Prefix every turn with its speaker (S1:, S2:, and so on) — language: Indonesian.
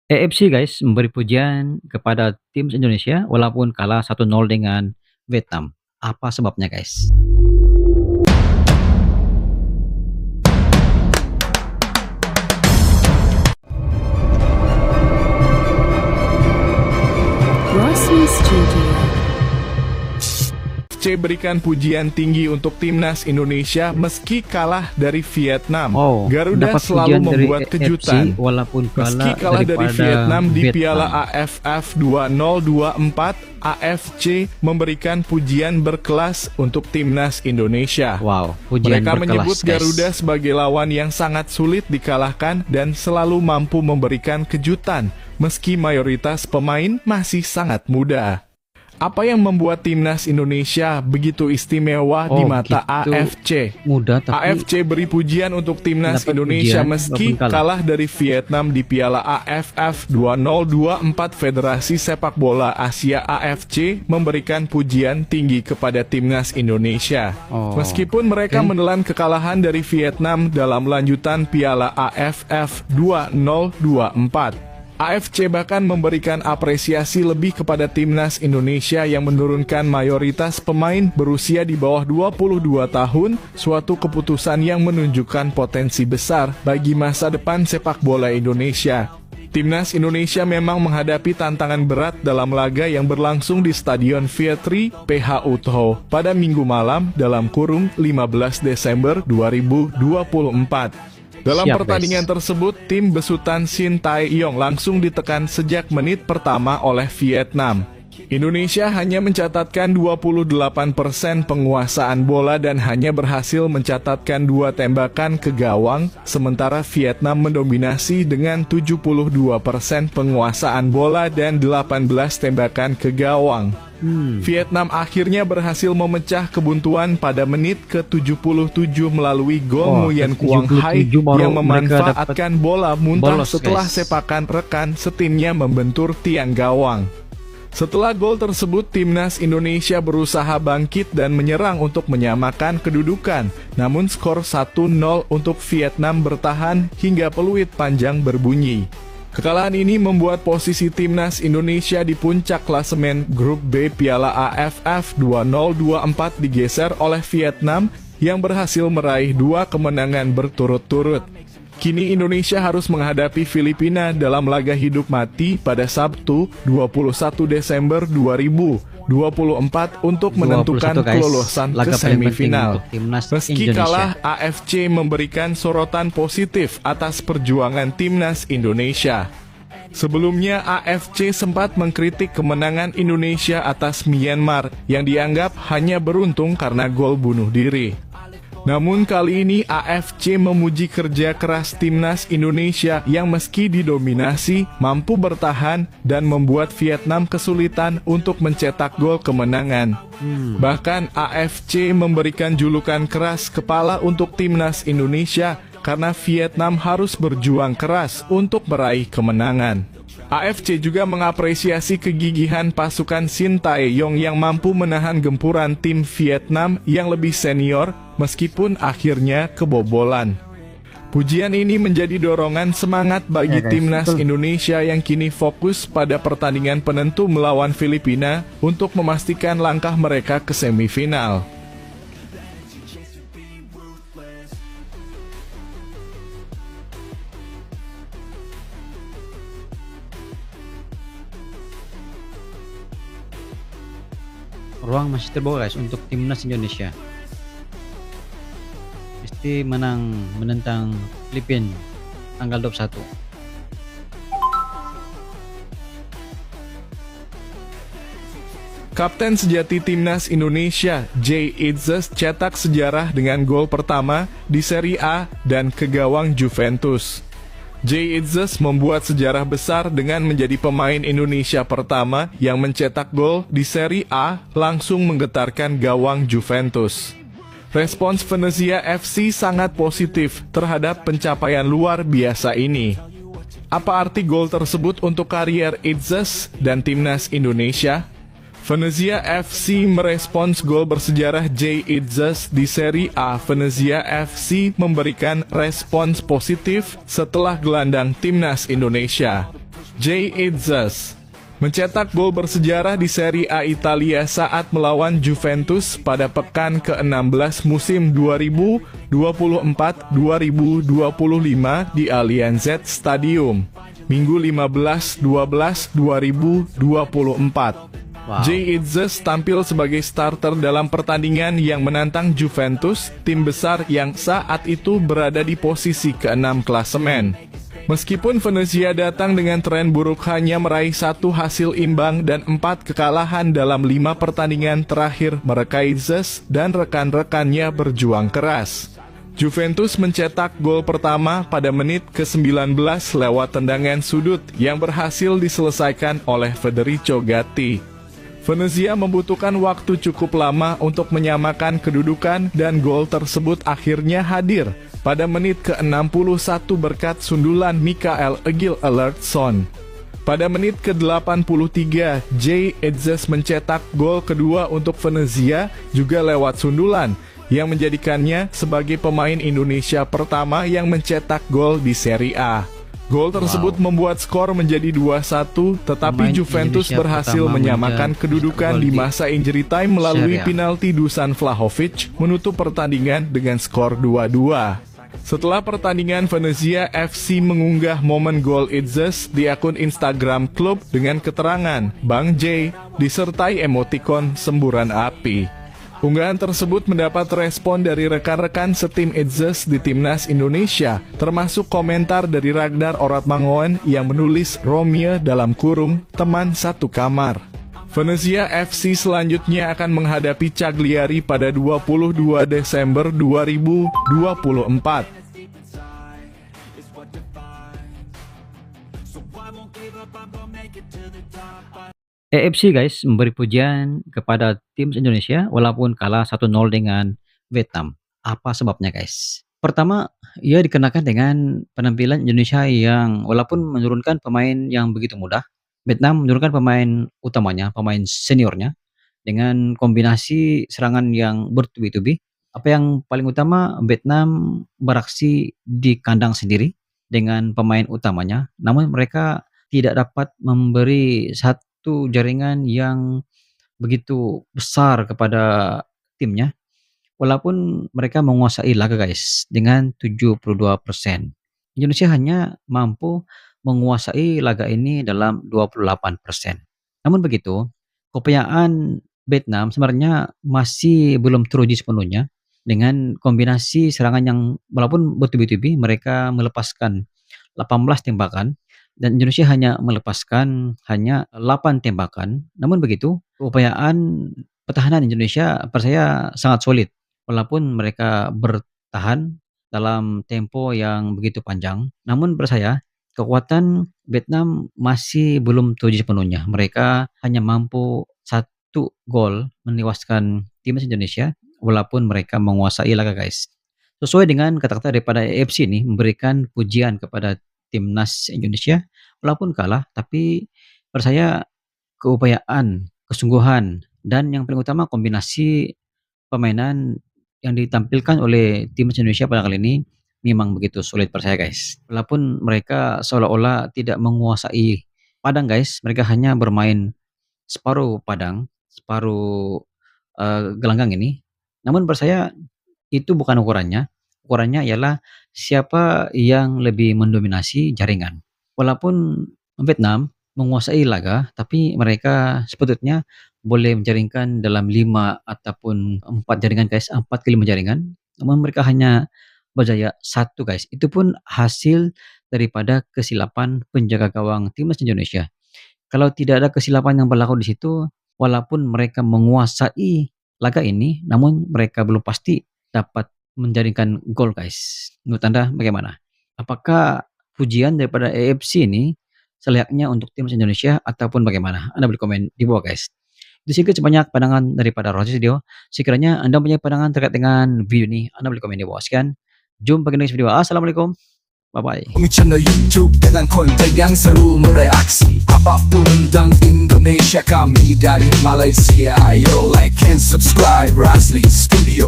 S1: AFC guys memberi pujian kepada tim Indonesia walaupun kalah 1-0 dengan Vietnam. Apa sebabnya guys?
S2: Rossi Studio.
S3: C berikan pujian tinggi untuk timnas Indonesia meski kalah dari Vietnam. Garuda
S1: dapat
S3: selalu
S1: pujian dari
S3: membuat
S1: AFC
S3: kejutan.
S1: walaupun
S3: Meski kalah dari
S1: daripada
S3: Vietnam di
S1: Vietnam.
S3: Piala AFF 2024, AFC memberikan pujian berkelas untuk timnas Indonesia.
S1: Wow, pujian
S3: Mereka
S1: berkelas,
S3: menyebut
S1: guys.
S3: Garuda sebagai lawan yang sangat sulit dikalahkan dan selalu mampu memberikan kejutan meski mayoritas pemain masih sangat muda. Apa yang membuat timnas Indonesia begitu istimewa di mata
S1: gitu.
S3: AFC?
S1: Muda tapi
S3: AFC beri pujian untuk timnas
S1: dapat
S3: Indonesia
S1: pujian
S3: meski
S1: walaupun
S3: kalah dari Vietnam di Piala AFF 2024. Federasi Sepak Bola Asia AFC memberikan pujian tinggi kepada timnas Indonesia. Meskipun mereka menelan kekalahan dari Vietnam dalam lanjutan Piala AFF 2024. AFC bahkan memberikan apresiasi lebih kepada timnas Indonesia yang menurunkan mayoritas pemain berusia di bawah 22 tahun, suatu keputusan yang menunjukkan potensi besar bagi masa depan sepak bola Indonesia. Timnas Indonesia memang menghadapi tantangan berat dalam laga yang berlangsung di Stadion Vietri PHU Toho pada Minggu malam dalam kurung 15 Desember 2024. Dalam pertandingan tersebut, tim besutan Shin Tae-yong langsung ditekan sejak menit pertama oleh Vietnam. Indonesia hanya mencatatkan 28% penguasaan bola dan hanya berhasil mencatatkan 2 tembakan ke gawang, sementara Vietnam mendominasi dengan 72% penguasaan bola dan 18 tembakan ke gawang. Vietnam akhirnya berhasil memecah kebuntuan pada menit ke-77 melalui gol Nguyen Quang Hai yang memanfaatkan bola muntah setelah sepakan rekan setimnya membentur tiang gawang. Setelah gol tersebut, timnas Indonesia berusaha bangkit dan menyerang untuk menyamakan kedudukan. Namun skor 1-0 untuk Vietnam bertahan hingga peluit panjang berbunyi. Kekalahan ini membuat posisi timnas Indonesia di puncak klasemen Grup B Piala AFF 2024 digeser oleh Vietnam yang berhasil meraih 2 kemenangan berturut-turut. Kini Indonesia harus menghadapi Filipina dalam laga hidup mati pada Sabtu 21 Desember 2024 untuk menentukan kelolosan ke semifinal. Meski kalah, AFC memberikan sorotan positif atas perjuangan timnas Indonesia. Sebelumnya, AFC sempat mengkritik kemenangan Indonesia atas Myanmar yang dianggap hanya beruntung karena gol bunuh diri. Namun kali ini AFC memuji kerja keras timnas Indonesia yang meski didominasi mampu bertahan dan membuat Vietnam kesulitan untuk mencetak gol kemenangan. Bahkan AFC memberikan julukan keras kepala untuk timnas Indonesia karena Vietnam harus berjuang keras untuk meraih kemenangan. AFC juga mengapresiasi kegigihan pasukan Shin Tae-yong yang mampu menahan gempuran tim Vietnam yang lebih senior meskipun akhirnya kebobolan. Pujian ini menjadi dorongan semangat bagi timnas Indonesia yang kini fokus pada pertandingan penentu melawan Filipina untuk memastikan langkah mereka ke semifinal.
S1: ruang masih terbuka guys untuk timnas Indonesia. Mesti menentang Filipina tanggal 21.
S3: Kapten sejati timnas Indonesia, Jay Itzes, cetak sejarah dengan gol pertama di Serie A dan ke gawang Juventus. Jay Itzes membuat sejarah besar dengan menjadi pemain Indonesia pertama yang mencetak gol di Serie A langsung menggetarkan gawang Juventus. Respons Venezia FC sangat positif terhadap pencapaian luar biasa ini. Apa arti gol tersebut untuk karier Itzes dan timnas Indonesia? Venezia FC merespons gol bersejarah Jay Itzes di Serie A. Venezia FC memberikan respons positif setelah gelandang timnas Indonesia. Jay Itzes mencetak gol bersejarah di Serie A Italia saat melawan Juventus pada pekan ke-16 musim 2024-2025 di Allianz Stadium, Minggu 15/12/2024.
S1: Wow.
S3: Jay Itzes tampil sebagai starter dalam pertandingan yang menantang Juventus, tim besar yang saat itu berada di posisi ke-6 klasemen. Meskipun Venezia datang dengan tren buruk, hanya meraih 1 hasil imbang dan 4 kekalahan dalam 5 pertandingan terakhir, mereka Itzes dan rekan-rekannya berjuang keras. Juventus mencetak gol pertama pada menit ke-19 lewat tendangan sudut yang berhasil diselesaikan oleh Federico Gatti. Venezia membutuhkan waktu cukup lama untuk menyamakan kedudukan dan gol tersebut akhirnya hadir pada menit ke-61 berkat sundulan Mikael Egil Alertson. Pada menit ke-83, Jay Itzes mencetak gol kedua untuk Venezia juga lewat sundulan yang menjadikannya sebagai pemain Indonesia pertama yang mencetak gol di Serie A. Gol tersebut membuat skor menjadi 2-1, tetapi
S1: Pemain
S3: Juventus
S1: Indonesia
S3: berhasil
S1: pertama
S3: menyamakan
S1: mencetak
S3: kedudukan
S1: gol
S3: di
S1: di
S3: masa injury time melalui
S1: Serie A.
S3: penalti Dusan Vlahovic menutup pertandingan dengan skor 2-2. Setelah pertandingan, Venezia FC mengunggah momen gol Itzes di akun Instagram klub dengan keterangan Bang J disertai emotikon semburan api. Unggahan tersebut mendapat respon dari rekan-rekan setim Itzes di Timnas Indonesia, termasuk komentar dari Ragnar Oratmangoen yang menulis Romeo dalam kurung teman satu kamar. Venezia FC selanjutnya akan menghadapi Cagliari pada 22 Desember 2024.
S1: AFC guys memberi pujian kepada tim Indonesia walaupun kalah 1-0 dengan Vietnam. Apa sebabnya guys? Pertama, ia dikenakan dengan penampilan Indonesia yang walaupun menurunkan pemain yang begitu mudah, Vietnam menurunkan pemain utamanya, pemain seniornya dengan kombinasi serangan yang bertubi-tubi. Apa yang paling utama, Vietnam beraksi di kandang sendiri dengan pemain utamanya, namun mereka tidak dapat memberi satu jaringan yang begitu besar kepada timnya, walaupun mereka menguasai laga guys dengan 72%. Indonesia hanya mampu menguasai laga ini dalam 28%. Namun begitu, keupayaan Vietnam sebenarnya masih belum teruji sepenuhnya dengan kombinasi serangan yang walaupun bertubi-tubi mereka melepaskan 18 tembakan dan Indonesia hanya melepaskan hanya 8 tembakan. Namun begitu, keupayaan pertahanan Indonesia percaya sangat solid walaupun mereka bertahan dalam tempo yang begitu panjang. Namun percaya kekuatan Vietnam masih belum teruji sepenuhnya. Mereka hanya mampu 1 gol menewaskan timnas Indonesia walaupun mereka menguasai laga guys. Sesuai dengan kata-kata daripada AFC ini memberikan pujian kepada timnas Indonesia walaupun kalah, tapi percaya keupayaan, kesungguhan, dan yang paling utama kombinasi permainan yang ditampilkan oleh timnas Indonesia pada kali ini memang begitu solid percaya guys. Walaupun mereka seolah-olah tidak menguasai padang guys, mereka hanya bermain separuh padang, separuh gelanggang ini. Namun percaya itu bukan ukurannya. Ukurannya ialah siapa yang lebih mendominasi jaringan. Walaupun Vietnam menguasai laga, tapi mereka sepatutnya boleh menjaringkan dalam 5 ataupun 4 jaringan guys, 4 ke 5 jaringan. Namun mereka hanya berjaya 1 guys. Itu pun hasil daripada kesilapan penjaga gawang timnas Indonesia. Kalau tidak ada kesilapan yang berlaku di situ, walaupun mereka menguasai laga ini, namun mereka belum pasti dapat menjaringkan gol guys. Menurut Anda bagaimana? Apakah pujian daripada AFC ini selayaknya untuk timnas Indonesia ataupun bagaimana? Anda boleh komen di bawah guys. Itu sih sebanyak pandangan daripada Rosi Studio. Sekiranya Anda punya pandangan terkait dengan video ini, Anda boleh komen di bawah. Sekian, jumpa di next video. Assalamualaikum. Bye-bye.
S4: Channel YouTube dengan konten yang seru mereaksi apapun tentang Indonesia, kami dari Malaysia. Ayo like and subscribe Rasli Studio.